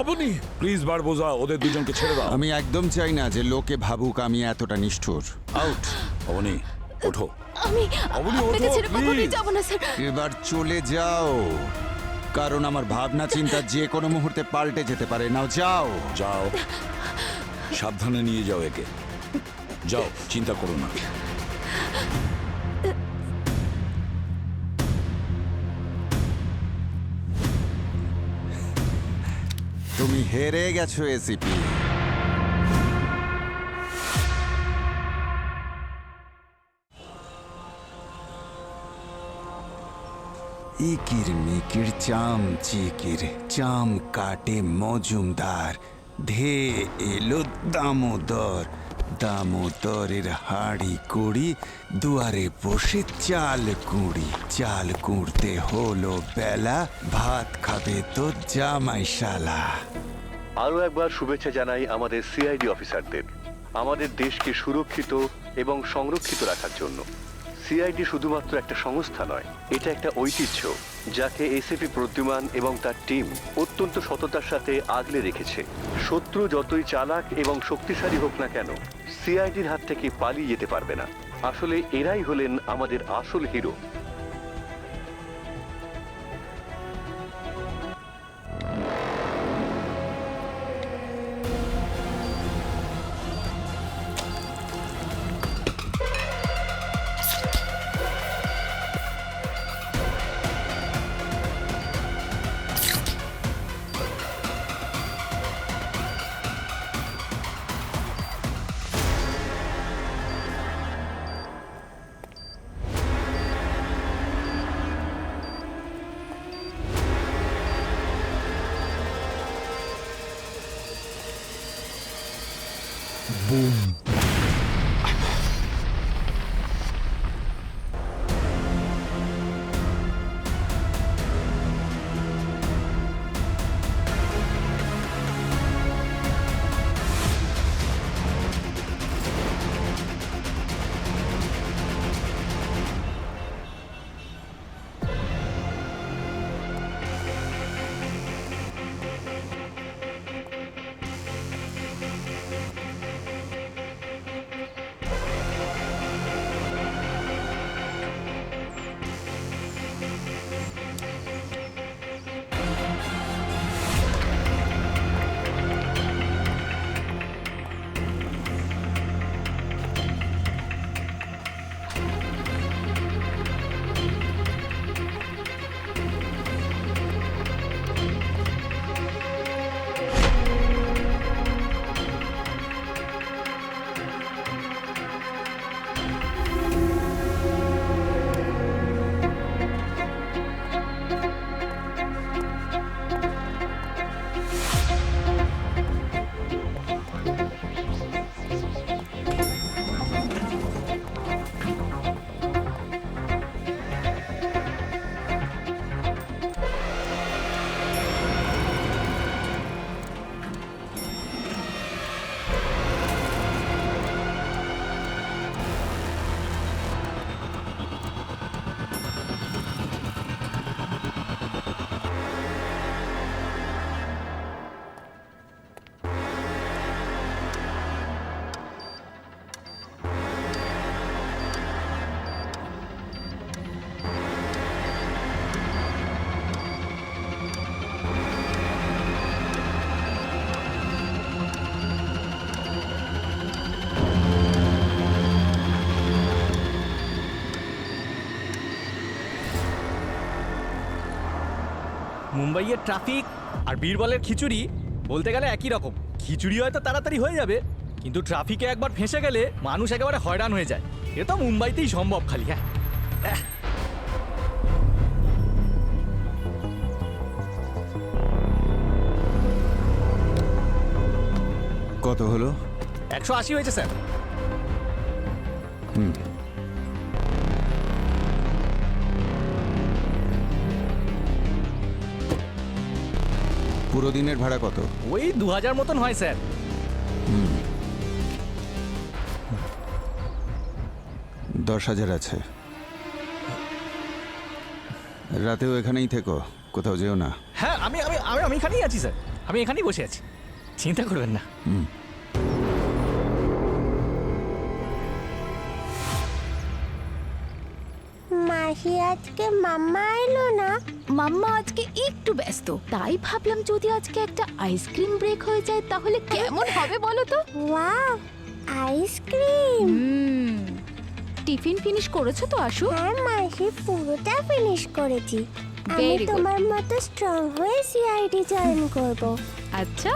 Abani please বারবোজা ওদের দুজনকে ছেড়ে দাও। আমি একদম চাই না যে লোকে ভাবুক আমি এতটা নিষ্ঠুর। আউট। অবনী ওঠো। আমি অবনী, ওঠো, আপনাকে ছেড়ে কখনোই please। যাব না স্যার। এবার চলে যাও, কারণ আমার ভাবনা চিন্তা যে কোনো মুহূর্তে পাল্টে যেতে পারে। নাও যাও। যাও, সাবধানে নিয়ে যাও একে। যাও, চিন্তা করো না। তুমি হেরে গেছো এসিপি। ইকির মিকির চাম চিকির চাম কাটে মজুমদার, ধে এলো দামোদর, দামোদরের হাড়ি কুড়ি, দুয়ারে বসে চাল কুড়ি, চাল কুড়তে হলো বেলা, ভাত খাবে তো জামাই শালা। আরও একবার শুভেচ্ছা জানাই আমাদের সিআইডি অফিসারদের আমাদের দেশকে সুরক্ষিত এবং সংরক্ষিত রাখার জন্য। সিআইডি শুধুমাত্র একটা সংস্থা নয়, এটা একটা ঐতিহ্য যাকে এসিপি প্রদ্যুমান এবং তার টিম অত্যন্ত সততার সাথে আগলে রেখেছে। শত্রু যতই চালাক এবং শক্তিশালী হোক না কেন, সিআইডির হাত থেকে পালিয়ে যেতে পারবে না। আসলে এরাই হলেন আমাদের আসল হিরো। মুম্বাইয়ের ট্রাফিক আর বীরবলের খিচুড়ি বলতে গেলে একই রকম। খিচুড়ি হয়তো তাড়াতাড়ি হয়ে যাবে, কিন্তু ট্রাফিকে একবার ফেঁসে গেলে মানুষ একেবারে হয়রান হয়ে যায়। এ তো মুম্বাইতেই সম্ভব খালি। হ্যাঁ, কত হলো? 180 হয়েছে স্যার। পুরো দিনের ভাড়া কত? ওই 2000 মতন হয় স্যার। 10,000 আছে। রাতেও এখানেই থেকো, কোথাও যেও না। হ্যাঁ, আমি আমি আমি আমি এখানেই আছি স্যার। আমি এখানেই বসে আছি, চিন্তা করবেন না। মাসি আজকে মাম্মা এলো না। মাম্মা আজকে একটু ব্যস্ত, তাই ভাবলাম যদি আজকে একটা আইসক্রিম ব্রেক হয়ে যায় তাহলে কেমন হবে বলো তো। Wow, ice cream. টিফিন ফিনিশ করেছো তো আশু? হ্যাঁ মাসি, পুরোটা ফিনিশ করেছি। আমি Very good. তোমার মতো স্ট্রং হয়ে সিআইডি জয়েন করব। আচ্ছা,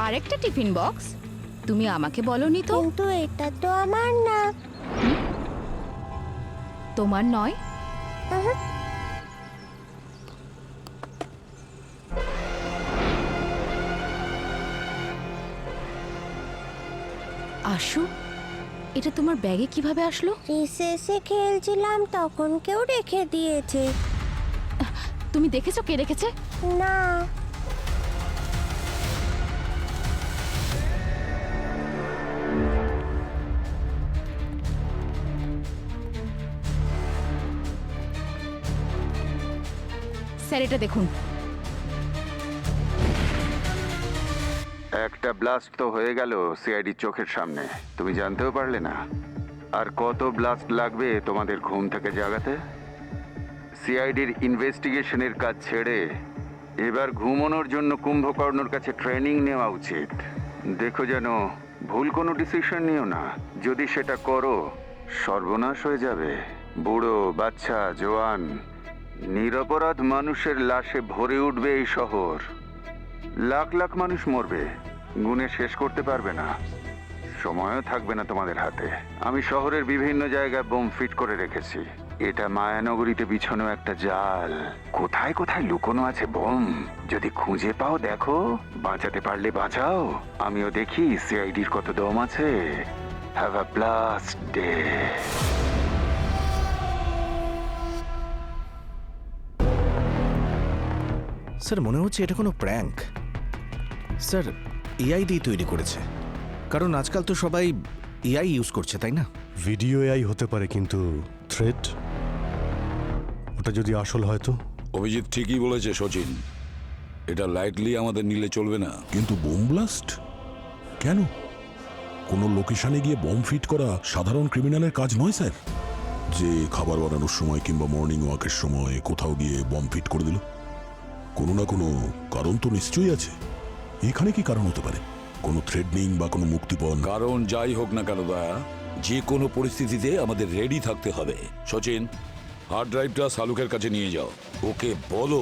আরেকটা টিফিন বক্স তুমি আমাকে বলনি তো। কিন্তু এটা তো আমার না। তোমার নয়? আহা, আশু, এটা তোমার ব্যাগে কিভাবে আসলো? রিসেসে খেলছিলাম তখন কেউ রেখে দিয়েছে। তুমি দেখেছো কে রেখেছে? না, স্যার এটা দেখুন। একটা ব্লাস্ট তো হয়ে গেল সিআইডি চোখের সামনে, তুমি জানতেও পারলে না। আর কত ব্লাস্ট লাগবে তোমাদের ঘুম থেকে জাগাতে? সিআইডির ইনভেস্টিগেশনের কাজ ছেড়ে এবার ঘুমানোর জন্য কুম্ভকর্ণর কাছে ট্রেনিং নেওয়া উচিত। দেখো যেন ভুল কোনো ডিসিশন নিও না, যদি সেটা করো সর্বনাশ হয়ে যাবে। বুড়ো, বাচ্চা, জোয়ান, নিরপরাধ মানুষের লাশে ভরে উঠবে এই শহর। লাখ লাখ মানুষ মরবে, গুণে শেষ করতে পারবে না, সময়ও থাকবে না তোমাদের হাতে। আমি শহরের বিভিন্ন জায়গায় বোম ফিট করে রেখেছি। এটা মায়ানগরীতে বিছানো একটা জাল। কোথায় কোথায় লুকোনো আছে বোম, যদি খুঁজে পাও দেখো, বাঁচাতে পারলে বাঁচাও। আমিও দেখি সিআইডির কত দম আছে। Have a blast day. Sir মনে হচ্ছে এটা কোনো প্র্যাঙ্ক। স্যার এআই দিয়ে তৈরি করেছে, কারণ আজকাল তো সবাই এআই ইউজ করছে, তাই না? ভিডিও এআই হতে পারে, কিন্তু থ্রেট ওটা যদি আসল হয় তো? অভিজিৎ ঠিকই বলেছে সচিন, এটা লাইটলি আমাদের নিলে চলবে না। কিন্তু বোম ব্লাস্ট কেন? কোনো লোকেশনে গিয়ে বম ফিট করা সাধারণ ক্রিমিনালের কাজ নয় স্যার। যে খাবার বানানোর সময় কিংবা মর্নিং ওয়াকের সময় কোথাও গিয়ে বম ফিট করে দিল, কোনো না কোনো কারণ তো নিশ্চয়ই আছে। এখানে কি কারণ হতে পারে? কোনো থ্রেডনিং বা কোনো মুক্তিপণ? কারণ যাই হোক না কেন দয়া, যে কোনো পরিস্থিতিতে আমাদের রেডি থাকতে হবে। সচিন, হার্ড ড্রাইভটা শালুকের কাছে নিয়ে যাও, ওকে বলো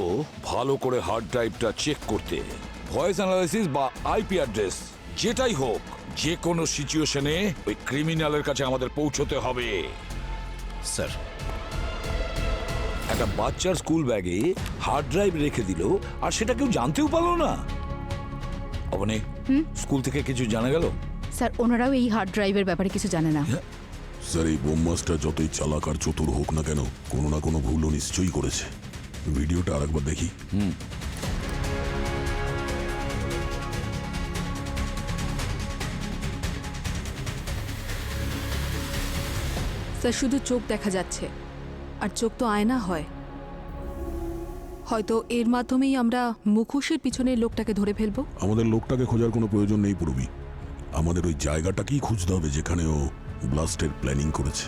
ভালো করে হার্ড ড্রাইভটা চেক করতে। ভয়েস অ্যানালাইসিস বা আইপি অ্যাড্রেস যেটাই হোক, যে কোনো সিচুয়েশনে ওই ক্রিমিনালের কাছে আমাদের পৌঁছতে হবে। স্যার একটা বাচ্চার স্কুল ব্যাগে হার্ড ড্রাইভ রেখে দিল, আর সেটা কেউ জানতেও পারলো না। অবনে, স্কুল থেকে কিছু জানা গেল? স্যার ওনারাও এই হার্ড ড্রাইভের ব্যাপারে কিছু জানে না। স্যার এই বোম মাস্টার যতই চালাক আর চতুর হোক না কেন, কোনো না কোনো ভুলও নিশ্চয়ই করেছে। ভিডিওটা আরেকবার দেখি। স্যার শুধু চোখ দেখা যাচ্ছে, আর চোখ তো আয়না হয়। হয়তো এর মাধ্যমেই আমরা মুখোশের পিছনের লোকটাকে ধরে ফেলবো। আমাদের লোকটাকে খোঁজার কোনো প্রয়োজন নেই পুরবি, আমাদের ওই জায়গাটাকেই খুঁজতে হবে যেখানে ও ব্লাস্টের প্ল্যানিং করেছে।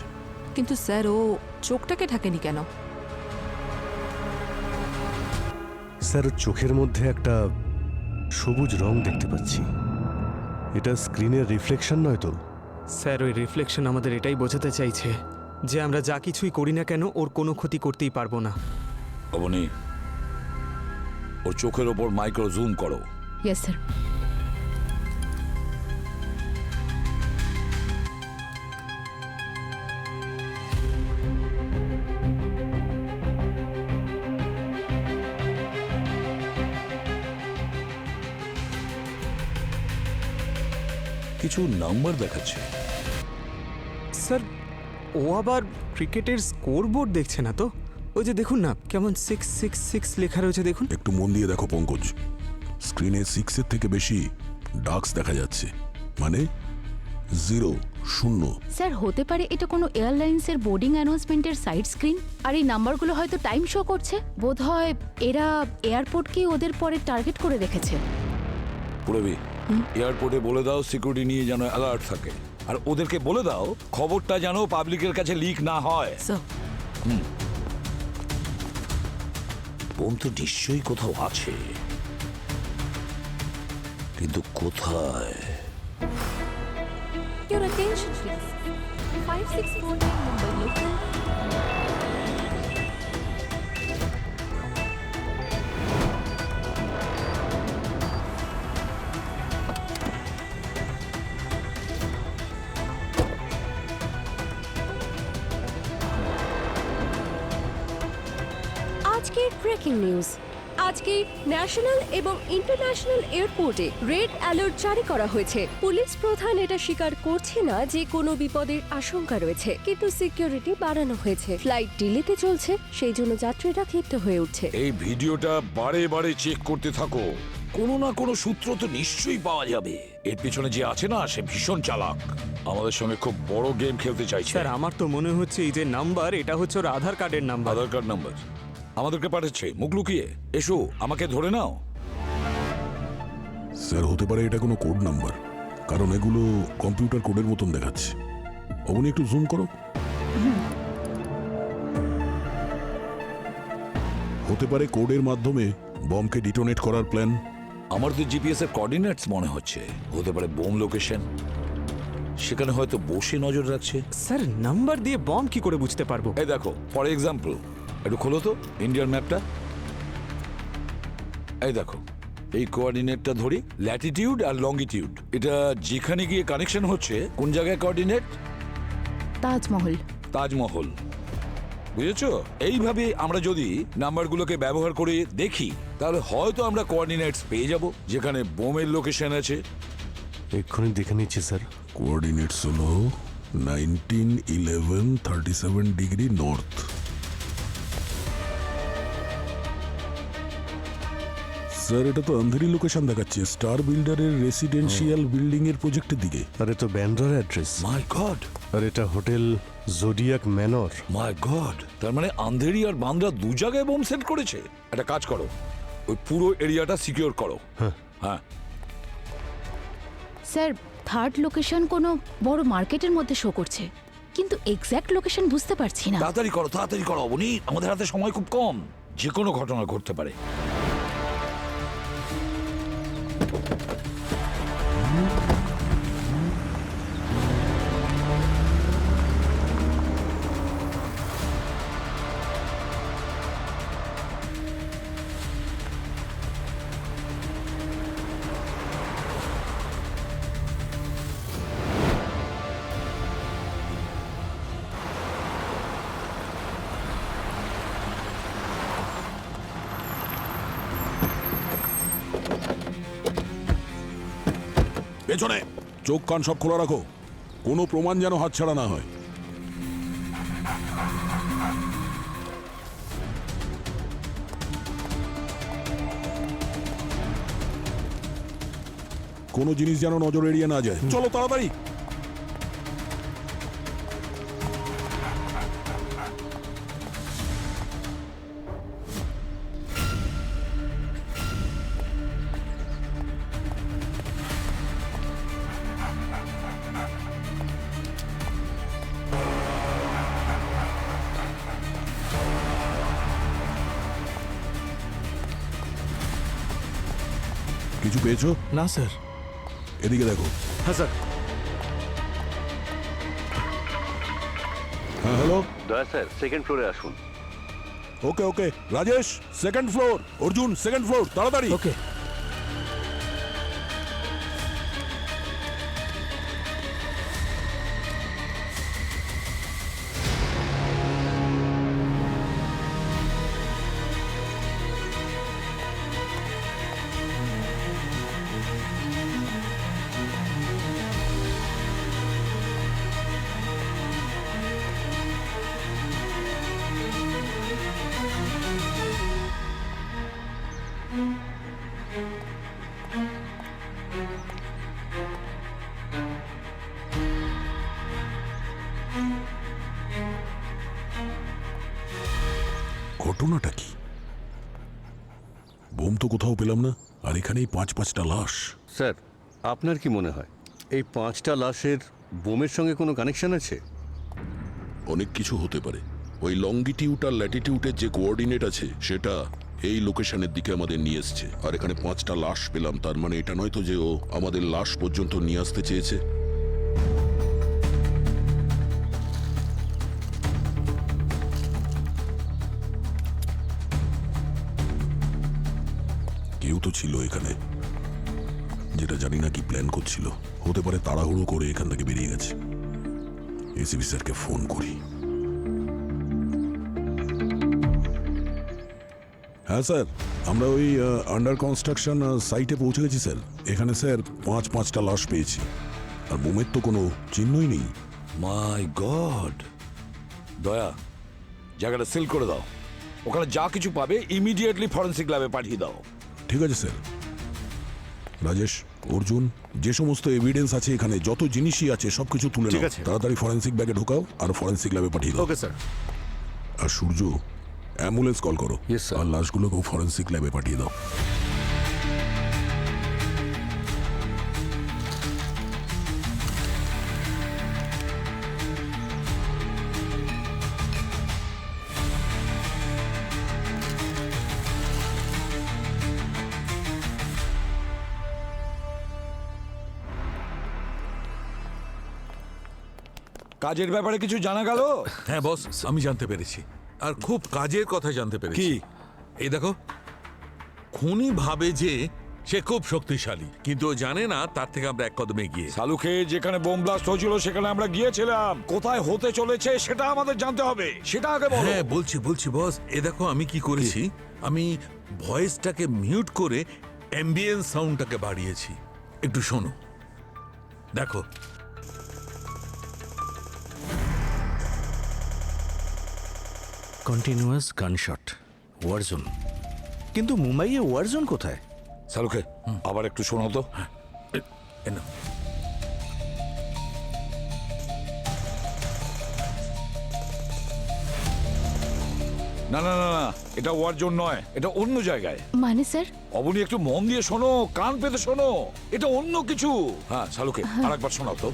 কিন্তু স্যার ও চোখটাকে ঢাকেনি কেন? স্যার চোখের মধ্যে একটা সবুজ রং দেখতে পাচ্ছি। এটা স্ক্রিনের রিফ্লেকশন নয় তো? স্যার ওই রিফ্লেকশন আমাদের এটাই বোঝাতে চাইছে যে আমরা যা কিছুই করি না কেন ওর কোনো ক্ষতি করতেই পারবো না। অবনি, ওর চোখের ওপর মাইক্রো জুম করো। Yes sir. কিছু নাম্বার দেখাচ্ছে। স্যার ও আবার ক্রিকেটের স্কোর বোর্ড দেখছে না তো? ওই যে দেখুন না, কেমন 666 লেখা রয়েছে দেখুন। একটু মন দিয়ে দেখো পঙ্কজ, স্ক্রিনে 6-এর থেকে বেশি ডার্কস দেখা যাচ্ছে। মানে 0 0। স্যার হতে পারে এটা কোনো এয়ারলাইন্সের বোর্ডিং অ্যানাউন্সমেন্টের সাইড স্ক্রিন, আর এই নাম্বারগুলো হয়তো টাইম শো করছে। বোধহয় এরা এয়ারপোর্টকেই ওদের পরে টার্গেট করে রেখেছে। পুরবি এয়ারপোর্টে বলে দাও সিকিউরিটি নিয়ে যেন অ্যালার্ট থাকে, আর ওদেরকে বলে দাও খবরটা যেন পাবলিকের কাছে লিক না হয়। স্যার বোম তো নিশ্চয়ই কোথাও আছে, কিন্তু কোথায়? Your attention please. 5649 Mumbai local. আজকের ব্রেকিং নিউজ। আজকে ন্যাশনাল এবং ইন্টারন্যাশনাল এয়ারপোর্টে রেড অ্যালার্ট জারি করা হয়েছে। পুলিশ প্রধান এটা স্বীকার করছে না যে কোনো বিপদের আশঙ্কা রয়েছে, কিন্তু সিকিউরিটি বাড়ানো হয়েছে। ফ্লাইট ডিলেতে চলছে, সেই জন্য যাত্রীরা ক্ষিপ্ত হয়ে উঠছে। এই ভিডিওটা বারে বারে চেক করতে থাকো, কোনো না কোনো সূত্র তো নিশ্চয়ই পাওয়া যাবে। এর পিছনে যে আছে না, সে ভীষণ চালাক, আমাদের সঙ্গে খুব বড় গেম খেলতে চাইছে। স্যার আমার তো মনে হচ্ছে এই যে নাম্বার, এটা হচ্ছে ওর আধার কার্ডের নাম্বার। আধার কার্ড নাম্বার আমাদেরকে পাঠাচ্ছে মুখ লুকিয়ে। এসো আমাকে ধরে নাও। স্যার হতে পারে এটা কোনো কোড নাম্বার, কারণ এগুলো কম্পিউটার কোডের মতন দেখাচ্ছে। অবনি একটু জুম করো। হতে পারে কোডের মাধ্যমে বমকে ডিটোনেট করার প্ল্যান। আমার তো জিপিএস এর কোঅর্ডিনেটস মনে হচ্ছে। হতে পারে বোম লোকেশন, সেখানে হয়তো বসে নজর রাখছে। স্যার নাম্বার দিয়ে বম কি করে বুঝতে পারবো? এই দেখো ফর এক্সাম্পল, একটু খোলো তো ইন্ডিয়ান ম্যাপটা। এই দেখো এই কোঅর্ডিনেটটা ধরি, ল্যাটিটিউড আর লঙ্গিটিউড। এটা যেখানে গিয়ে কানেকশন হচ্ছে, কোন জায়গায় কোঅর্ডিনেট? তাজমহল। তাজমহল, বুঝেছো? এইভাবে আমরা যদি নাম্বারগুলোকে ব্যবহার করে দেখি, তাহলে হয়তো আমরা কোঅর্ডিনেটস পেয়ে যাব যেখানে বোমের লোকেশন আছে। এক্ষুনি দেখে নিচ্ছি স্যার। কোঅর্ডিনেটস হলো 19 11 37 ডিগ্রি নর্থ। স্যার এটা তো আন্ধেরি লোকেশন দেখাচ্ছে, স্টার বিল্ডারের রেসিডেন্সিয়াল বিল্ডিং এর প্রজেক্টের দিকে। আর এটা ব্যান্ড্রার অ্যাড্রেস। মাই গড, আর এটা হোটেল জোডিয়াক ম্যানর। মাই গড, তার মানে আন্ধেরি আর বান্দ্রা দু জায়গায় বোম সেট করেছে। একটা কাজ করো, ওই পুরো এরিয়াটা সিকিউর করো। হ্যাঁ স্যার থার্ড লোকেশন কোনো বড় মার্কেটের মধ্যে শো করছে, কিন্তু এক্স্যাক্ট লোকেশন বুঝতে পারছি না। তাড়াতাড়ি করো, তাড়াতাড়ি করো অবনী, আমাদের হাতে সময় খুব কম, যে কোনো ঘটনা ঘটতে পারে। পেছনে চোখ কান সব খোলা রাখো, কোনো প্রমাণ যেন হাতছাড়া না হয়। কোনো জিনিস যেন নজর এড়িয়ে না যায়। চলো তাড়াতাড়ি। কিছু পেয়েছো? না স্যার। এদিকে দেখো। হ্যাঁ স্যার। হ্যাঁ হ্যালো। দয়া স্যার সেকেন্ড ফ্লোরে আসুন। Okay okay Rajesh second floor, Arjun second floor, তাড়াতাড়ি। ওকে। তো কোথাও পেলাম না, আর এখানেই 5-5টা লাশ। স্যার, আপনার কি মনে হয় এই 5টা লাশের বোমের সঙ্গে কোনো কানেকশন আছে? অনেক কিছু হতে পারে। ওই লঙ্গিটিউড আর ল্যাটিটিউডের যে কোঅর্ডিনেট আছে সেটা এই লোকেশনের দিকে আমাদের নিয়ে এসছে। আর এখানে 5টা লাশ পেলাম, তার মানে এটা নয় তো যে ও আমাদের লাশ পর্যন্ত নিয়ে আসতে চেয়েছে। কেউ তো ছিল এখানে, যেটা জানি না কি প্ল্যান করছিল। হতে পারে তাড়াহুড়ো করে এখান থেকে বেরিয়ে গেছে। এসিপি স্যারকে ফোন করি। হ্যাঁ স্যার, আমরা ওই আন্ডার কনস্ট্রাকশন সাইটে পৌঁছে গেছি স্যার। এখানে স্যার 5-5টা লাশ পেয়েছি, আর বোমের তো কোনো চিহ্নই নেই। মাই গড! দয়া, জায়গাটা সিল করে দাও। ওখানে যা কিছু পাবে ইমিডিয়েটলি ফরেন্সিক ল্যাবে পাঠিয়ে দাও। ঠিক আছে স্যার। রাজেশ, অর্জুন, যে সমস্ত এভিডেন্স আছে এখানে, যত জিনিসই আছে সবকিছু তুলে ঠিক নাও। আছে। তাড়াতাড়ি ফরেন্সিক ব্যাগে ঢোকাও আর ফরেন্সিক ল্যাবে পাঠিয়ে দাও। Okay sir. আর সূর্য, অ্যাম্বুলেন্স কল করো। Yes, sir. আর লাশগুলোকেও ফরেন্সিক ল্যাবে পাঠিয়ে দাও। কাজের ব্যাপারে কিছু জানা গেল? হ্যাঁ বস, আমি জানতে পেরেছি, আর খুব কাজের কথা জানতে পেরেছি। কি? এই দেখো, খুনি ভাবে যে সে খুব শক্তিশালী, কিন্তু ও জানে না তার থেকে আমরা এক কদমে গিয়ে। সালুকে যেখানে বোম ব্লাস্ট হয়েছিল সেখানে আমরা গিয়েছিলাম। কোথায় হতে চলেছে সেটা আমাদের জানতে হবে, সেটা আগে বলো। হ্যাঁ বলছি বস, এ দেখো আমি কি করেছি। আমি ভয়েসটাকে মিউট করে অ্যাম্বিয়েন্স সাউন্ডটাকে বাড়িয়েছি। একটু শোনো, দেখো। Continuous gunshot, warzone. কিন্তু মুম্বাইয়ে ওয়ারজোন কোথায়? সালুকে আবার একটু শোনো তো। এ নাও। না না না না, এটা ওয়ার জোন নয়, এটা অন্য জায়গায়। মানে স্যার? অবনী, একটু মন দিয়ে শোনো, কান পেতে শোনো, এটা অন্য কিছু। হ্যাঁ সালুকে আরেকবার শোনাও তো।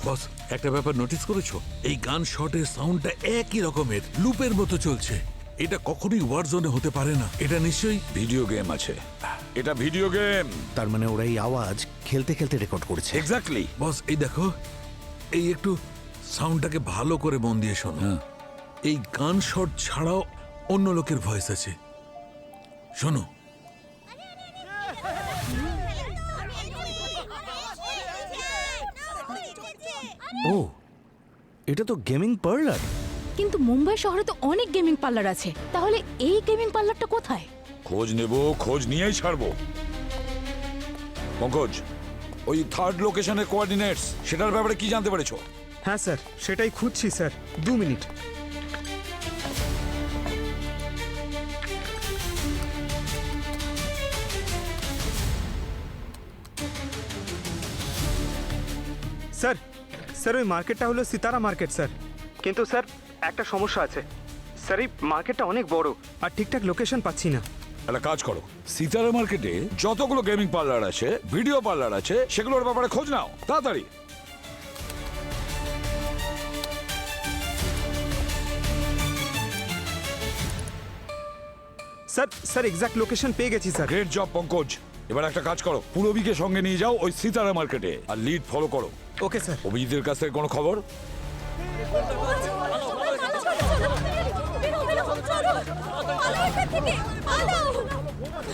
বস, একটা ব্যাপার নোটিস করেছো? এই গান শটের সাউন্ডটা একই রকমের, লুপের মতো চলছে। এটা কখনোই ওয়ার জোনে হতে পারে না। এটা নিশ্চয়ই ভিডিও গেম আছে, এটা ভিডিও গেম। তার মানে ওরা এই আওয়াজ খেলতে খেলতে রেকর্ড করেছে। এক্স্যাক্টলি। বস, এই দেখো, এই একটু সাউন্ডটাকে ভালো করে মন দিয়ে শোনো। এই গান শট ছাড়াও অন্য লোকের ভয়েস আছে, শোনো। ও, এটা তো গেমিং পার্লার। কিন্তু মুম্বাই শহরে তো অনেক গেমিং পার্লার আছে, তাহলে এই গেমিং পার্লারটা কোথায়? খোঁজ নেব, খোঁজ নিয়েই ছাড়বো। পঙ্কজ, ওই থার্ড লোকেশনের কোঅর্ডিনেটস, সেটার ব্যাপারে কি জানতে পেরেছো? হ্যাঁ স্যার, সেটাই খুঁজছি স্যার। 2 মিনিট। স্যার, স্যার ওই মার্কেটটা হলো সিতারা মার্কেট স্যার। কিন্তু স্যার একটা সমস্যা আছে স্যার, এই মার্কেটটা অনেক বড় আর ঠিকঠাক লোকেশন পাচ্ছি না। একটা কাজ করো, সিতারা মার্কেটে যতগুলো গেমিং পার্লার আছে, ভিডিও পার্লার আছে, সেগুলোর ব্যাপারে খোঁজ নাও তাড়াতাড়ি। স্যার, স্যার এক্সাক্ট লোকেশন পেয়ে গেছি স্যার। Great job Pankaj. এবার একটা কাজ করো, পুরবীকে সঙ্গে নিয়ে যাও ওই সিতারা মার্কেটে, আর লিড ফলো করো। Okay sir. অভিজিতের কাছ থেকে কোনো খবর?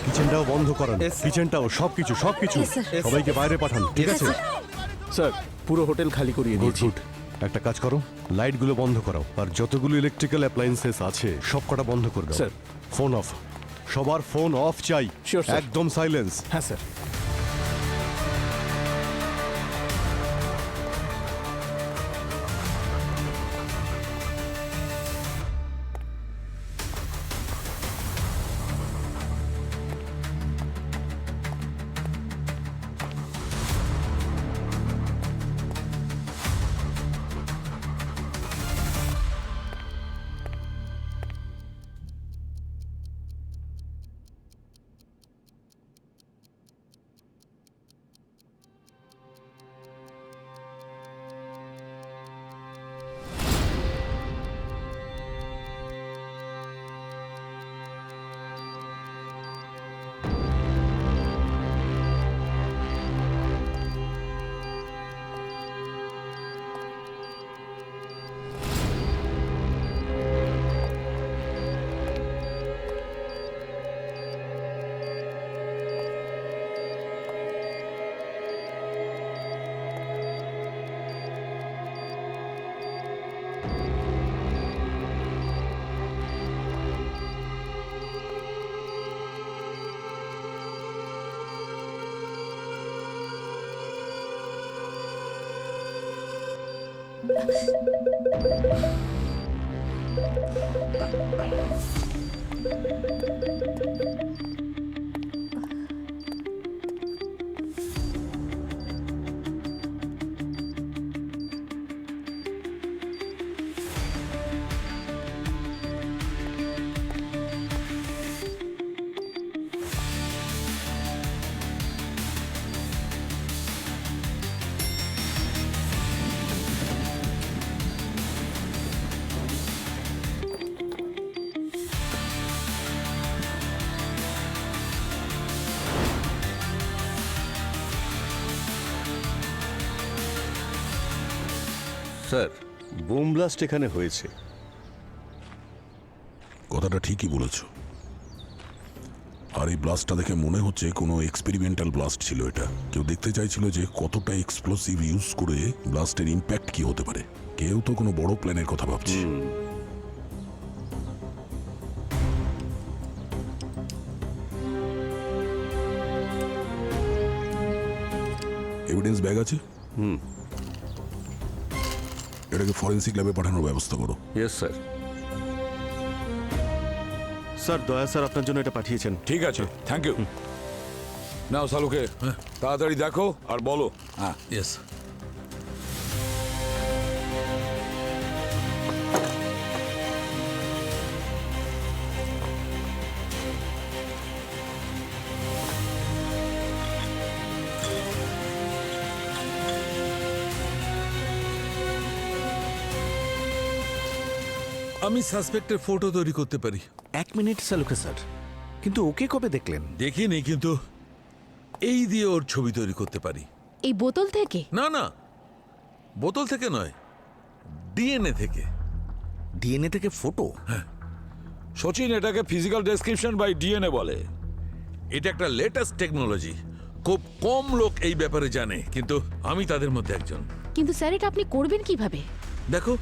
কিচেনটাও বন্ধ করান, কিচেনটাও, সবকিছু সবকিছু। সবাইকে বাইরে পাঠান, ঠিক আছে? স্যার, পুরো হোটেল খালি করিয়ে দিয়েছি। গুড। একটা কাজ করো, লাইটগুলো বন্ধ করাও, আর যতগুলো ইলেকট্রিক্যাল অ্যাপ্লায়েন্সেস আছে সবকটা বন্ধ করে দাও। স্যার। ফোন অফ, সবার ফোন অফ চাই। Sure, sir. একদম সাইলেন্স। হ্যাঁ স্যার। স্যার বোম ব্লাস্ট এখানে হয়েছে। কথাটা ঠিকই বলেছ। আর এই ব্লাস্টটা দেখে মনে হচ্ছে কোনো এক্সপেরিমেন্টাল ব্লাস্ট ছিল এটা। কেউ দেখতে চাইছিল যে কতটা এক্সপ্লোসিভ ইউজ করে ব্লাস্টের ইম্প্যাক্ট কি হতে পারে। কেউ তো কোনো বড় প্ল্যানের কথা ভাবছে। এভিডেন্স ব্যাগ আছে? এটাকে ফরেন্সিক ল্যাবে পাঠানোর ব্যবস্থা করো। Yes sir. স্যার দয়া স্যার আপনার জন্য এটা পাঠিয়েছেন। ঠিক আছে, থ্যাংক ইউ। নাও সালুকে, তাড়াতাড়ি দেখো আর বলো। হ্যাঁ, ইয়েস। আমি সাসপেক্টের ফটো তৈরি করতে পারি। 1 মিনিট সালুকে স্যার, কিন্তু ওকে কবে দেখলেন? দেখিনি, কিন্তু এই দিয়ে ওর ছবি তৈরি করতে পারি। এই বোতল থেকে? না না, বোতল থেকে নয়, ডিএনএ থেকে। ডিএনএ থেকে ফটো? সচিন, এটাকে ফিজিক্যাল ডেসক্রিপশন বাই ডিএনএ বলে। এটা একটা লেটেস্ট টেকনোলজি। খুব কম লোক এই ব্যাপারে জানে, কিন্তু আমি তাদের মধ্যে একজন। কিন্তু স্যার এটা আপনি করবেন কিভাবে? দেখো,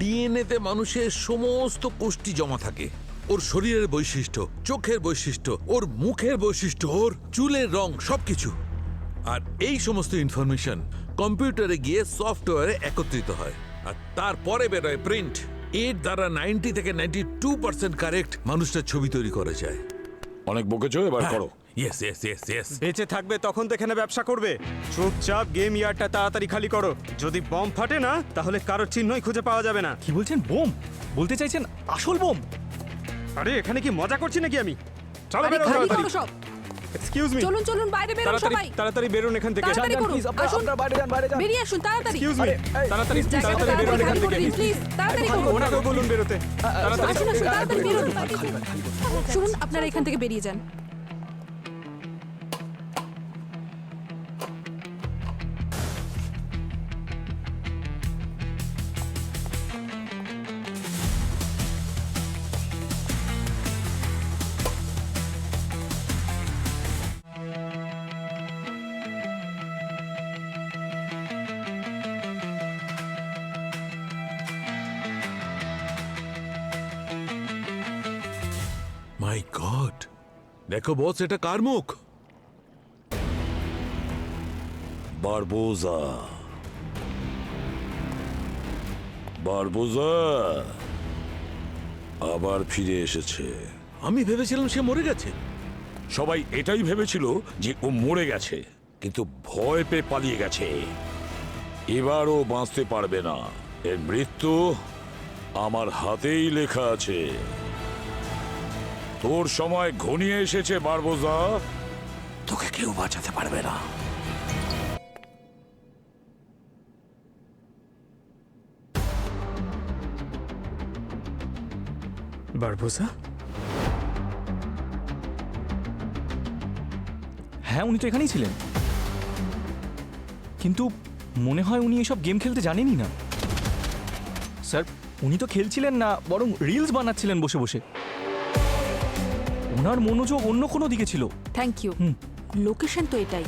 ডিএনএতে মানুষের সমস্ত কোষ্ঠী জমা থাকে। ওর শরীরের বৈশিষ্ট্য, চোখের বৈশিষ্ট্য, ওর মুখের বৈশিষ্ট্য, ওর চুলের রং, সবকিছু। আর এই সমস্ত ইনফরমেশন কম্পিউটারে গিয়ে সফটওয়্যারে একত্রিত হয়, আর তারপরে বেরোয় প্রিন্ট। এর দ্বারা 90 থেকে 92% কারেক্ট মানুষটার ছবি তৈরি করা যায়। অনেক বকেছো, এবার করো। Yes yes yes yes. বেঁচে থাকবে তখন তো এখানে ব্যবসা করবে। চুপচাপ গেম ইয়ারটা তাড়াতাড়ি খালি করো। যদি বম ফাটে না, তাহলে কারোর চিহ্নই খুঁজে পাওয়া যাবে না। কি বলছেন? বোম? বলতে চাইছেন আসল বোম? আরে এখানে কি মজা করছি নাকি আমি? চলো আরে বেরো খালি তাড়াতাড়ি। করো সব। এক্সকিউজ মি, চলুন চলুন, বাইরে বেরোন তাড়াতাড়ি সবাই। তাড়াতাড়ি বেরোন এখান থেকে। তাড়াতাড়ি করুন, আসুন। বাইরে যান, বাইরে যান। বেরিয়ে আসুন তাড়াতাড়ি। এক্সকিউজ মি, তাড়াতাড়ি তাড়াতাড়ি বেরোন এখান থেকে। প্লিজ তাড়াতাড়ি করুন। ওনাকেও বলুন বেরোতে। তাড়াতাড়ি আসুন আসুন, তাড়াতাড়ি বেরোন। শুনুন, আপনারা এখান থেকে বেরিয়ে যান। মাই গড, দেখো বস, এটা কার মুখ? বারবোজা। বারবোজা আবার ফিরে এসেছে। আমি ভেবেছিলাম সে মরে গেছে। সবাই এটাই ভেবেছিল যে ও মরে গেছে, কিন্তু ভয় পেয়ে পালিয়ে গেছে। এবার ও বাঁচতে পারবে না। এর মৃত্যু আমার হাতেই লেখা আছে। তোর সময় ঘনিয়ে এসেছে বারবোজা। তোকে কেউ বাঁচাতে পারবে না। বারবোজা? হ্যাঁ, উনি তো এখানেই ছিলেন, কিন্তু মনে হয় উনি এসব গেম খেলতে জানেনই না। স্যার, উনি তো খেলছিলেন না, বরং রিলস বানাচ্ছিলেন বসে বসে। ওনার মনোযোগ অন্য কোনো দিকে ছিল। Thank you. লোকেশন তো এটাই,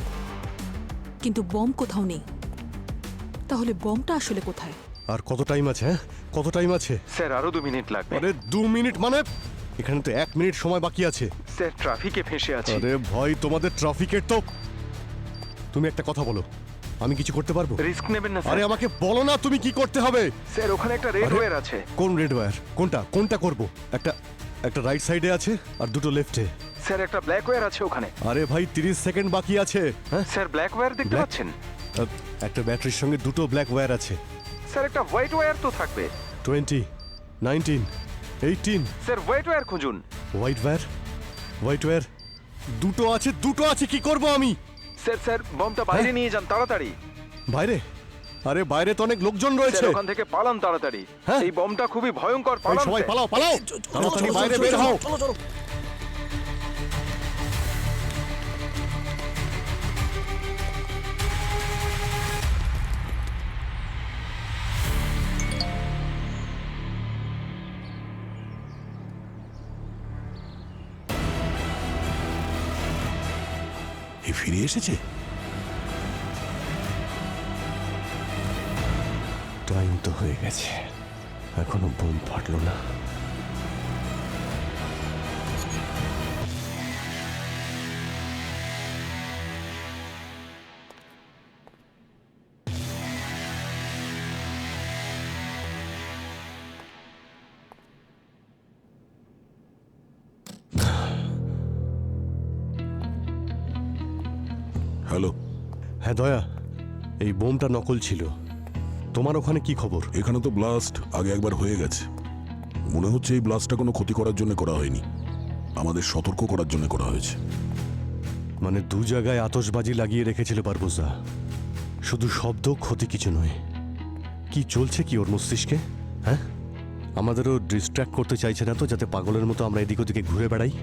কিন্তু বম কোথাও নেই। তাহলে বমটা আসলে কোথায়? আর কত টাইম আছে? হ্যাঁ, কত টাইম আছে? স্যার আরো 2 মিনিট লাগবে। আরে 2 মিনিট মানে? এখানে তো 1 মিনিট সময় বাকি আছে। স্যার ট্রাফিকে ফেঁসে আছি। আরে ভাই, তোমাদের ট্রাফিকের তো... তুমি একটা কথা বলো, আমি কিছু করতে পারবো? রিস্ক নেবেন না আরে আমাকে বলো না তুমি কি করতে হবে। স্যার ওখানে একটা রেড আরে, ওয়্যার আছে। কোন রেড ওয়্যার? কোনটা করব? একটা রাইট সাইডে আছে আর দুটো লেফটে। স্যার একটা ব্ল্যাক ওয়্যার আছে ওখানে। আরে ভাই 30 সেকেন্ড বাকি আছে। হ্যাঁ স্যার ব্ল্যাক ওয়্যার দেখতে Black? পাচ্ছেন? একটা ব্যাটারির সঙ্গে দুটো ব্ল্যাক ওয়্যার আছে। স্যার একটা হোয়াইট ওয়্যার তো থাকবে। 20, 19, 18। স্যার হোয়াইট ওয়্যার খুঁজুন। হোয়াইট ওয়্যার দুটো আছে কি করব আমি? স্যার বমটা বাইরে নিয়ে যান তাড়াতাড়ি। বাইরে? আরে বাইরে তো অনেক লোকজন রয়েছে। স্যার ওখান থেকে পালান তাড়াতাড়ি। হ্যাঁ? এই বমটা খুবই ভয়ঙ্কর, এই পালান সবাই স্যার। পালাও তাড়াতাড়ি বাইরে বের হও। এ ফিরে এসেছে। টাইম তো হয়ে গেছে, এখনো বোম ফাটলো না। হ্যালো, হ্যাঁ দয়া, এই বোমটা নকল ছিল। তোমার ওখানে কি খবর? এখানে তো ব্লাস্ট আগে একবার হয়ে গেছে। মনে হচ্ছে এই ব্লাস্টটা কোনো ক্ষতি করার জন্য করা হয়নি, আমাদের সতর্ক করার জন্য করা হয়েছে। মানে দু জায়গায় আতশবাজি লাগিয়ে রেখেছিল বারবোসা। শুধু শব্দ, ক্ষতি কিছু নয়। কি চলছে কি ওর মস্তিষ্কে? হ্যাঁ, আমাদেরও ডিস্ট্র্যাক্ট করতে চাইছে না তো, যাতে পাগলের মতো আমরা এদিক ওদিকে ঘুরে বেড়াই?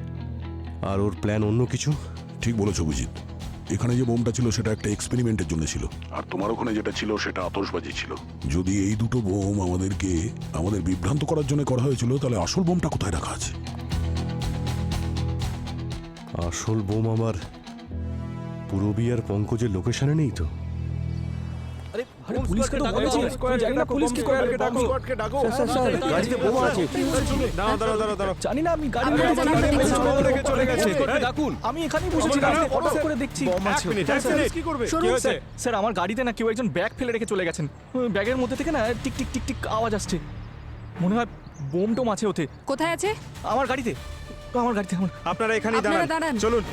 আর ওর প্ল্যান অন্য কিছু? ঠিক বলেছো অভিজিৎ, এখানে যে বোমটা ছিল সেটা একটা এক্সপেরিমেন্টের জন্য ছিল, আর তোমার ওখানে যেটা ছিল সেটা আতশবাজি ছিল। যদি এই দুটো বোম আমাদের বিভ্রান্ত করার জন্য করা হয়েছিল, তাহলে আসল বোমটা কোথায় রাখা আছে? আসল বোম আমার পূরবী আর পঙ্কজের লোকেশনে নেই তো? আরে পুলিশকে তো বলেছি, তুমি জানি না পুলিশ কি করবে? স্যার গাড়িতে বোমা আছে। দাঁড়াও। জানি না, আমি গাড়ি চলে গেছে। ডাকুন, আমি এখানেই বসেছিলাম, হঠাৎ করে দেখছি বোম আছে। এক মিনিট, কি করবে? কি হয়েছে? স্যার আমার গাড়িতে না কেউ একজন ব্যাগ ফেলে রেখে চলে গেছেন। ব্যাগের মধ্যে থেকে না টিক টিক টিক টিক আওয়াজ আসছে। মনে হয় বোম টোম আছে ওতে। কোথায় আছে? আমার গাড়িতে। আপনারা এখানেই আপনারা দাঁড়ান, দাঁড়ান। চলুন।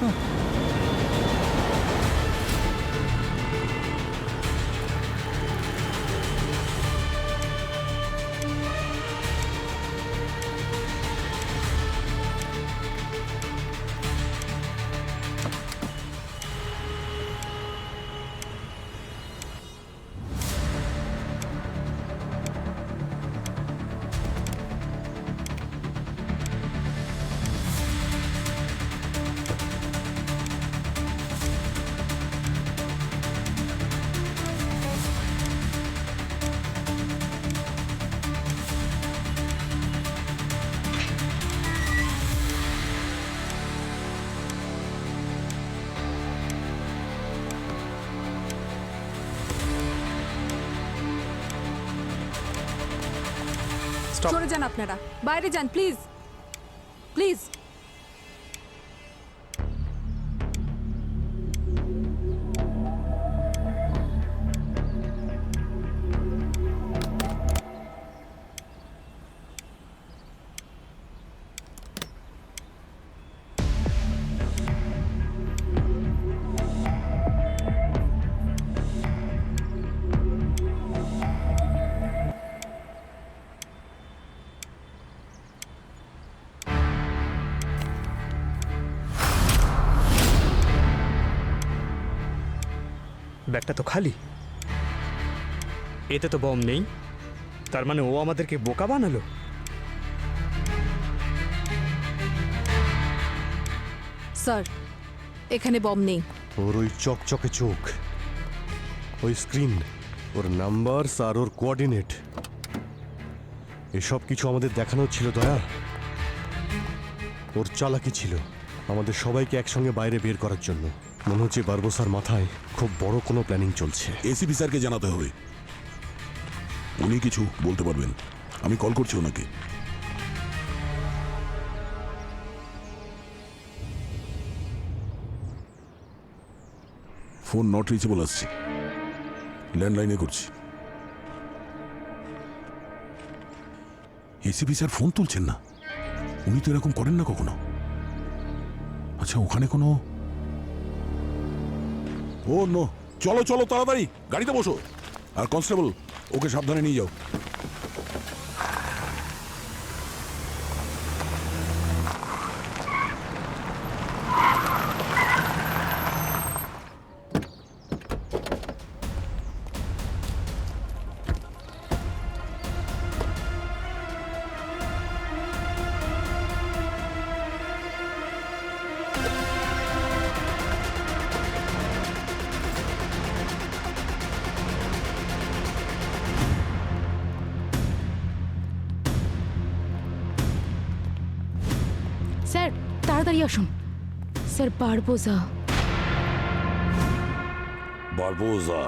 সরে যান আপনারা, বাইরে যান প্লিজ। প্লিজ। ব্যাগটা তো খালি, এতে তো বম নেই। তার মানে ও আমাদেরকে বোকা বানালো। স্যার এখানে বম নেই। ওর ওই চকচকে চোখ, ওই স্ক্রিন, ওর নাম্বার আর ওর কোঅর্ডিনেট, এসব কিছু আমাদের দেখানো ছিল দয়া। ওর চালাকি ছিল আমাদের সবাইকে একসঙ্গে বাইরে বের করার জন্য। মনে হচ্ছে বারবোসার মাথায় খুব বড় কোনো প্ল্যানিং চলছে। এসিপি স্যারকে জানাতে হবে, উনি কিছু বলতে পারবেন। আমি কল করছি ওনাকে। ফোন নট রিচেবল আসছে। ল্যান্ডলাইনে করছি। এসিপি স্যার ফোন তুলছেন না, উনি তো এরকম করেন না কখনো। আচ্ছা, ওখানে কোনো ও নো, চলো চলো তাড়াতাড়ি গাড়িতে বসো। আর কনস্টেবল, ওকে সাবধানে নিয়ে যাও। স্যার তাড়াতাড়ি আসুন। স্যার বারবোজা। বারবোজা,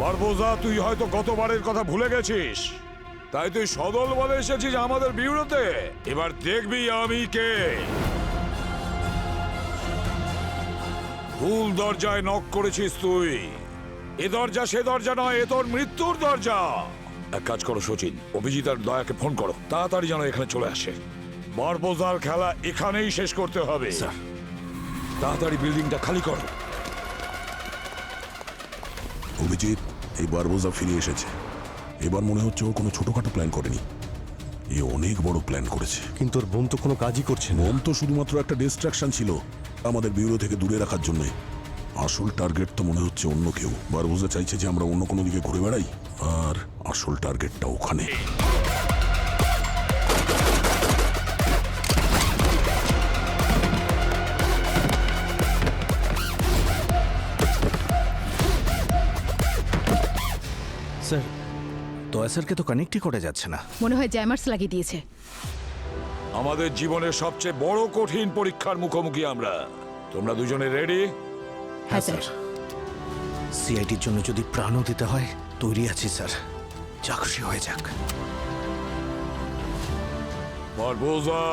বারবোজা, তুই হয়তো গতবারের কথা ভুলে গেছিস, তাই তুই সদল বলে এসেছিস আমাদের বিউরোতে। এবার দেখবি আমি কে। ভুল দরজায় নক করেছিস তুই। এ দরজা সে দরজা নয়, এ তোর মৃত্যুর দরজা। এক কাজ করো সচিন, অভিজিৎ আর দয়াকে ফোন করো, তাড়াতাড়ি যেন এখানে চলে আসে। বারবোজার খেলা এখানেই শেষ করতে হবে। স্যার। তাড়াতাড়ি বিল্ডিংটা খালি করো। অভিজিৎ, এই বারবোজা ফিরে এসেছে। এবার মনে হচ্ছে ও কোনো ছোটখাটো প্ল্যান করেনি, এ অনেক বড় প্ল্যান করেছে। কিন্তু ওর বোন তো কোনো কাজই করছে না। বোম তো শুধুমাত্র একটা ডিস্ট্রাকশন ছিল আমাদের ব্যুরো থেকে দূরে রাখার জন্য। আসল টার্গেট তো মনে হচ্ছে অন্য কেউ। বারবোজা চাইছে যে আমরা অন্য কোনো দিকে ঘুরে বেড়াই, আর আসল টার্গেটটা ওখানে। স্যার, দয়া স্যারকে তো কানেক্টই করে যাচ্ছে না। মনে হয় জ্যামার্স লাগিয়ে দিয়েছে। আমাদের জীবনের সবচেয়ে বড় কঠিন পরীক্ষার মুখোমুখি আমরা। তোমরা দুজনে রেডি? হ্যাঁ স্যার। সিআইডির জন্য যদি প্রাণও দিতে হয়, তৈরি আছি স্যার। যা খুশি হয়ে যাক। বারবোজা,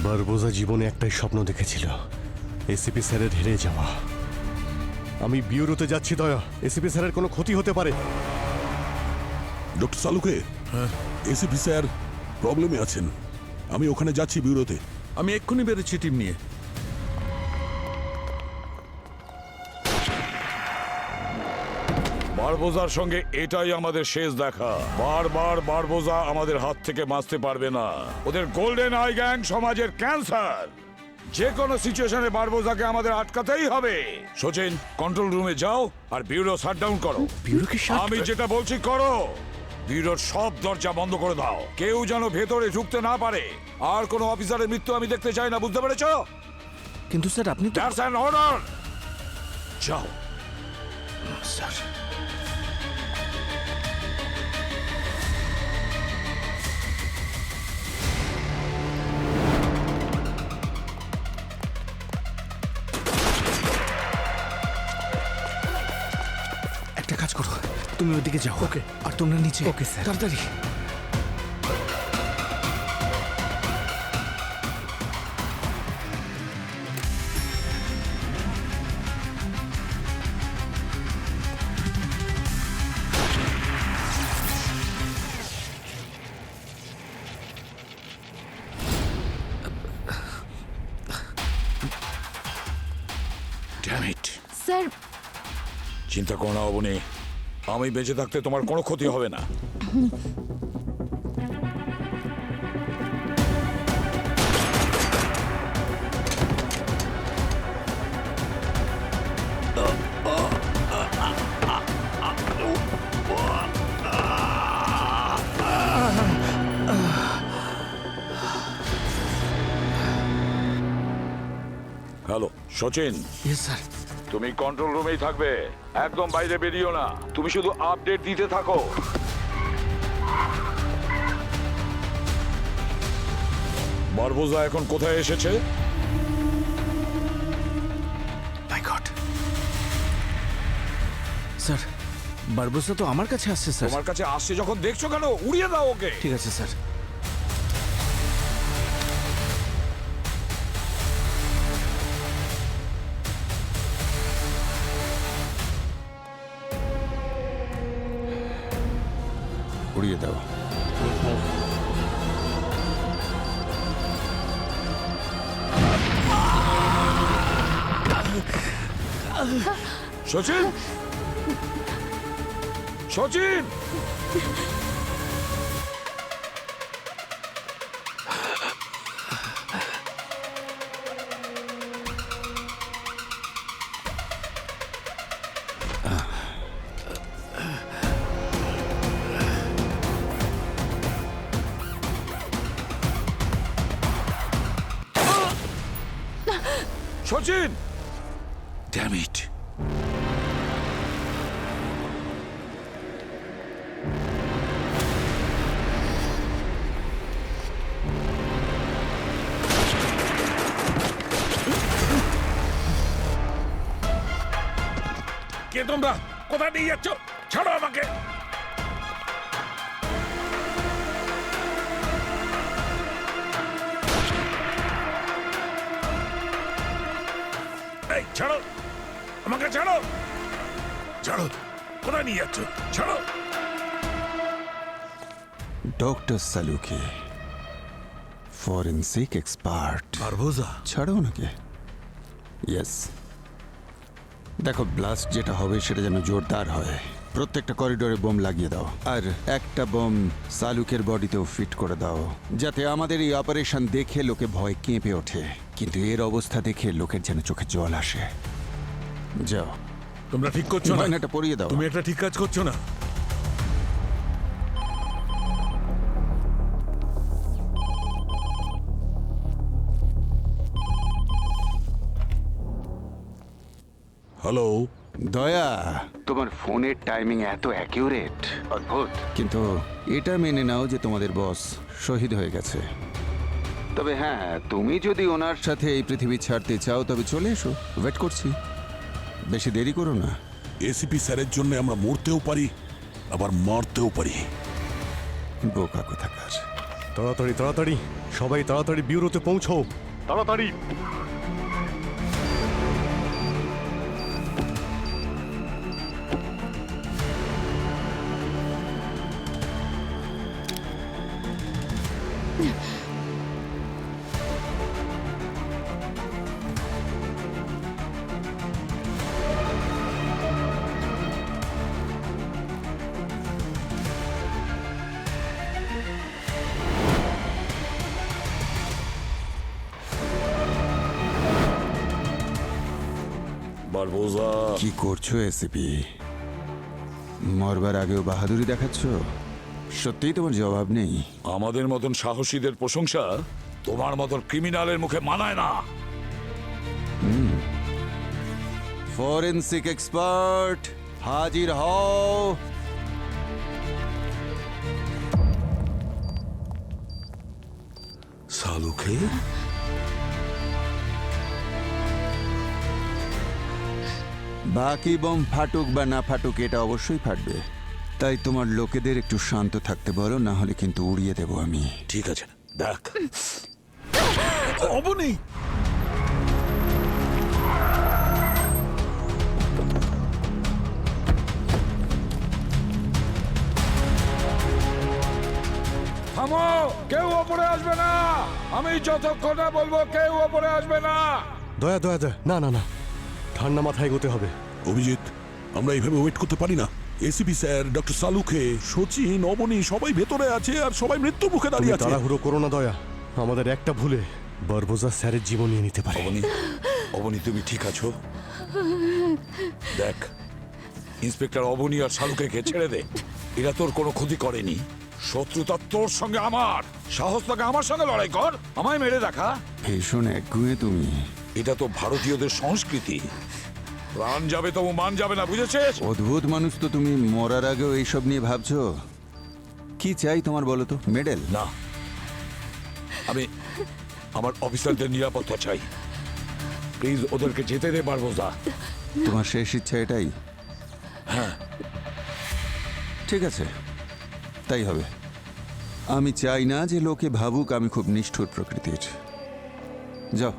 বারবোজা জীবনে একটাই স্বপ্ন দেখেছিল, এসিপি স্যারের হেরে যাওয়া। আমি বিউরোতে যাচ্ছি দয়া, এসিপি স্যারের কোনো ক্ষতি হতে পারে। ডক্টর সালুকে, এসিপি স্যার প্রবলেমে আছেন, আমি ওখানে যাচ্ছি ব্যুরোতে। আমি এক্ষুনি বেরোচ্ছি টিম নিয়ে। বারবোজার সঙ্গে এটাই আমাদের শেষ দেখা। বারবার বারবোজা আমাদের হাত থেকে বাঁচতে পারবে না। ওদের গোল্ডেন আই গ্যাং সমাজের ক্যান্সার। যে কোনো সিচুয়েশনে বারবোজাকে আমাদের আটকাতেই হবে। সচিন, কন্ট্রোল রুমে যাও আর ব্যুরো শাটডাউন করো। ব্যুরোকে আমি যেটা বলছি করো। ব্যুরোর সব দরজা বন্ধ করে দাও, কেউ যেন ভেতরে ঢুকতে না পারে। আর কোনো অফিসারের মৃত্যু আমি দেখতে চাই না, বুঝতে পেরেছো? কিন্তু স্যার আপনি তো দ্যাটস অ্যান অর্ডার। যাও স্যার। একটা কাজ করো, তুমি ওইদিকে যাও। ওকে। আর তোমরা নিচে। Okay sir. তাড়াতাড়ি। Damn it. স্যার চিন্তা করো না অবনী, আমি বেঁচে থাকতে তোমার কোনো ক্ষতি হবে না। হ্যালো সচিন। Yes sir. তুমি কন্ট্রোল রুমেই থাকবে, একদম বাইরে বেরিও না। তুমি শুধু আপডেট দিতে থাকো। বারবোজা এখন কোথায় এসেছে? মাই গড স্যার, বারবোসা তো আমার কাছে আসছে স্যার। তোমার কাছে আসছে যখন দেখছো কেন? উড়িয়ে দাও ওকে। ঠিক আছে স্যার। উড়িয়ে দাও। Sachin, Sachin, Sachin, damn it. কে তোমরা? কোথায় নিয়ে যাচ্ছ? ছাড়ো আমাকে। এই ছাড়ো আমাকে, ছাড়ো, ছাড়ো। কোথায় নিয়ে যাচ্ছ? ছাড়ো। Doctor Saluke, forensic expert. Barboza, ছাড়ো ওনাকে। ইয়েস, দেখো ব্লাস্ট যেটা হবে সেটা যেন জোরদার হয়। প্রত্যেকটা করিডোরে বোম লাগিয়ে দাও, আর একটা বোম সালুকের বডিতেও ফিট করে দাও, যাতে আমাদের এই অপারেশন দেখে লোকে ভয় কেঁপে ওঠে, কিন্তু এর অবস্থা দেখে লোকের যেন চোখে জল আসে। যাও, তোমরা ঠিক করছো না। গয়নাটা পরিয়ে দাও। তুমি একটা ঠিক কাজ করছো না। হ্যালো, দয়া, তোমার ফোনের টাইমিং এত অ্যাকিউরেট, অদ্ভুত। কিন্তু এটা মেনে নাও যে তোমাদের বস শহীদ হয়ে গেছে। তবে হ্যাঁ, তুমি যদি ওনার সাথে এই পৃথিবী ছাড়তে চাও তবে চলে এসো, ওয়েট করছি, বেশি দেরি করো না। এসিপি স্যারের জন্য আমরা মরতেও পারি, আবার মারতেও পারি। বোকা কোথাকার। তাড়াতাড়ি তাড়াতাড়ি, সবাই তাড়াতাড়ি ব্যুরোতে পৌঁছো, তাড়াতাড়ি। বারবোজা, কি করছো এসিপি? মরবার আগেও বাহাদুরি দেখাচ্ছ? সত্যিই তোমার জবাব নেই? আমাদের মতন সাহসীদের প্রশংসা তোমার মতন ক্রিমিনালের মুখে মানায় না। ফরেন্সিক এক্সপার্ট হাজির হও। সালুকে? বাকি বোম ফাটুক বা না ফাটুক, এটা অবশ্যই ফাটবে। তাই তোমার লোকেদের একটু শান্ত থাকতে বলো, না হলে কিন্তু উড়িয়ে দেবো আমি। ঠিক আছে, দেখ। অবনী, থামো, কেউ ওপরে আসবে না। আমি যতক্ষণ না বলবো কেউ ওপরে আসবে না। দয়া দয়া দয়া, না না না, ঠান্ডা মাথায় এগোতে হবে। অভিজিৎ, আমরা এইভাবে ওয়েট করতে পারি না। ACP sir, doctor Saluke, Sachin, Abani সবাই ভেতরে আছে আর সবাই মৃত্যু মুখে তুমি দাঁড়িয়ে আছে। তাড়াহুড়ো করো না দয়া, আমাদের একটা ভুলে বারবোজা স্যারের জীবন নিয়ে নিতে পারে। অবনী, অবনী তুমি ঠিক আছো? দেখ, ইন্সপেক্টর অবনী আর শালুকে ছেড়ে দে। এরা তোর কোনো ক্ষতি করেনি। শত্রুতা তোর সঙ্গে আমার। সাহস থাকে আমার সঙ্গে লড়াই কর, আমায় মেরে দেখা। ভীষণ একগুঁয়ে তুমি। এটা তো ভারতীয়দের সংস্কৃতি। প্রাণ যাবে তবু মান যাবে না, বুঝেছিস? অদ্ভুত মানুষ তো তুমি। মরার আগেও এইসব নিয়ে ভাবছো? কি চাই তোমার বলো তো? মেডেল? না, আমি আমার অফিসারদের নিরাপত্তা চাই। প্লিজ ওদেরকে যেতে দে বারবোজা। তোমার শেষ ইচ্ছা এটাই? হ্যাঁ। ঠিক আছে, তাই হবে। আমি চাই না যে লোকে ভাবুক আমি খুব নিষ্ঠুর প্রকৃতির। যাও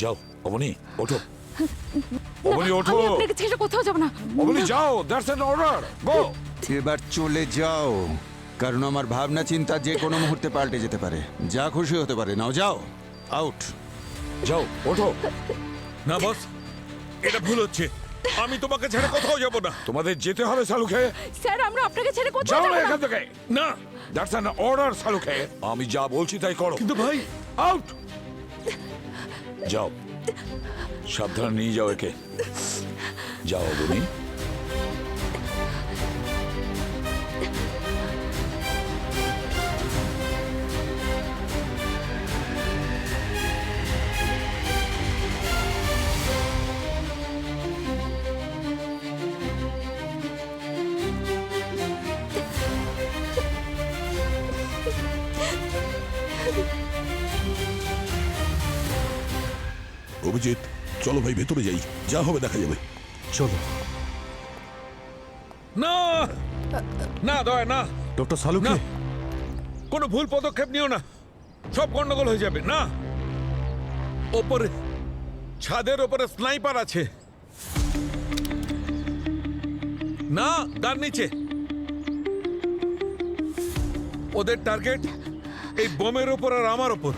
যাও অবনী, ওঠো। অবনী ওঠো। আমি আপনাকে ছেড়ে কোথাও যাব না। অবনী যাও, দ্যাটস অ্যান অর্ডার, গো। এবার চলে যাও, কারণ আমার ভাবনা চিন্তা যে কোনো মুহূর্তে পাল্টে যেতে পারে, যা খুশি হতে পারে। নাও যাও, আউট। যাও, ওঠো। না বস, এটা ভুল হচ্ছে। আমি তোমাকে ছেড়ে কোথাও যাব না। তোমাদের যেতে হবে সালুকে। স্যার আমরা আপনাকে ছেড়ে কোথাও যাও যাব না না। এখান থেকে। না, দ্যাটস অ্যান অর্ডার সালুকে। আমি যা বলছি তাই করো। কিন্তু ভাই, আউট। যাও, সাবধানে নিয়ে যাও একে। যাও অবনী। অভিজিৎ, চলো ভাই ভেতরে যাই, যা হবে দেখা যাবে। চলো। না না দয়া না, ডক্টর সালুকে, না, কোনো ভুল পদক্ষেপ নিও না, সব গন্ডগোল হয়ে যাবে। না, ওপরে ছাদের ওপরে স্নাইপার আছে। না, তার নিচে ওদের টার্গেট এই বোমের ওপর আর আমার ওপর।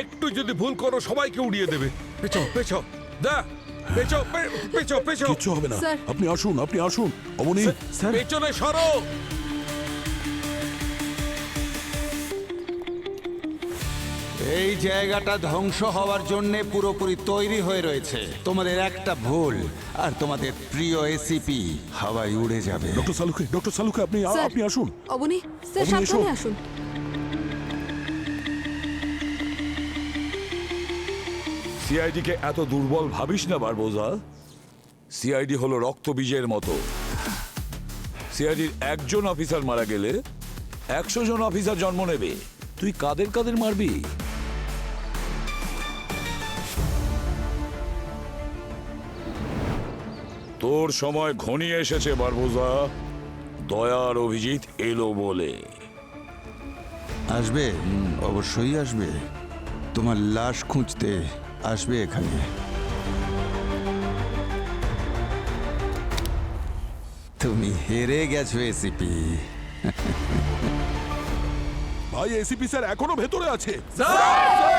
একটু যদি ভুল করো সবাইকে উড়িয়ে দেবে। পেছো পেছো দা, পেছো পেছো পেছো। কিচ্ছু হবে না, স্যার। আপনি আসুন, আপনি আসুন। অবনী, পেছনে সরো। এই জায়গাটা ধ্বংস হওয়ার জন্য পুরোপুরি তৈরি হয়ে রয়েছে। তোমাদের একটা ভুল আর তোমাদের প্রিয় এসিপি হাওয়ায় উড়ে যাবে। ডক্টর সালুকে আপনি স্যার। আপনি আসুন। অবনী, স্যার অবনী, এসো। সাবধানে আসুন। সিআইডি কে এত দুর্বল ভাবিস না বারবোজা। সিআইডি হলো রক্তবীজের মতো। সিআইডির একজন অফিসার মারা গেলে 100 জন অফিসার জন্ম নেবে। তুই কাদের কাদের মারবি? তোর সময় ঘনিয়ে এসেছে বারবোজা। দয়ার অভিজিৎ এলো বলে। আসবে, অবশ্যই আসবে। তোমার লাশ খুঁজতে আসবে এখানে। তুমি হেরে গেছো এসিপি। ভাই এসিপি স্যার এখনো ভেতরে আছে। স্যার!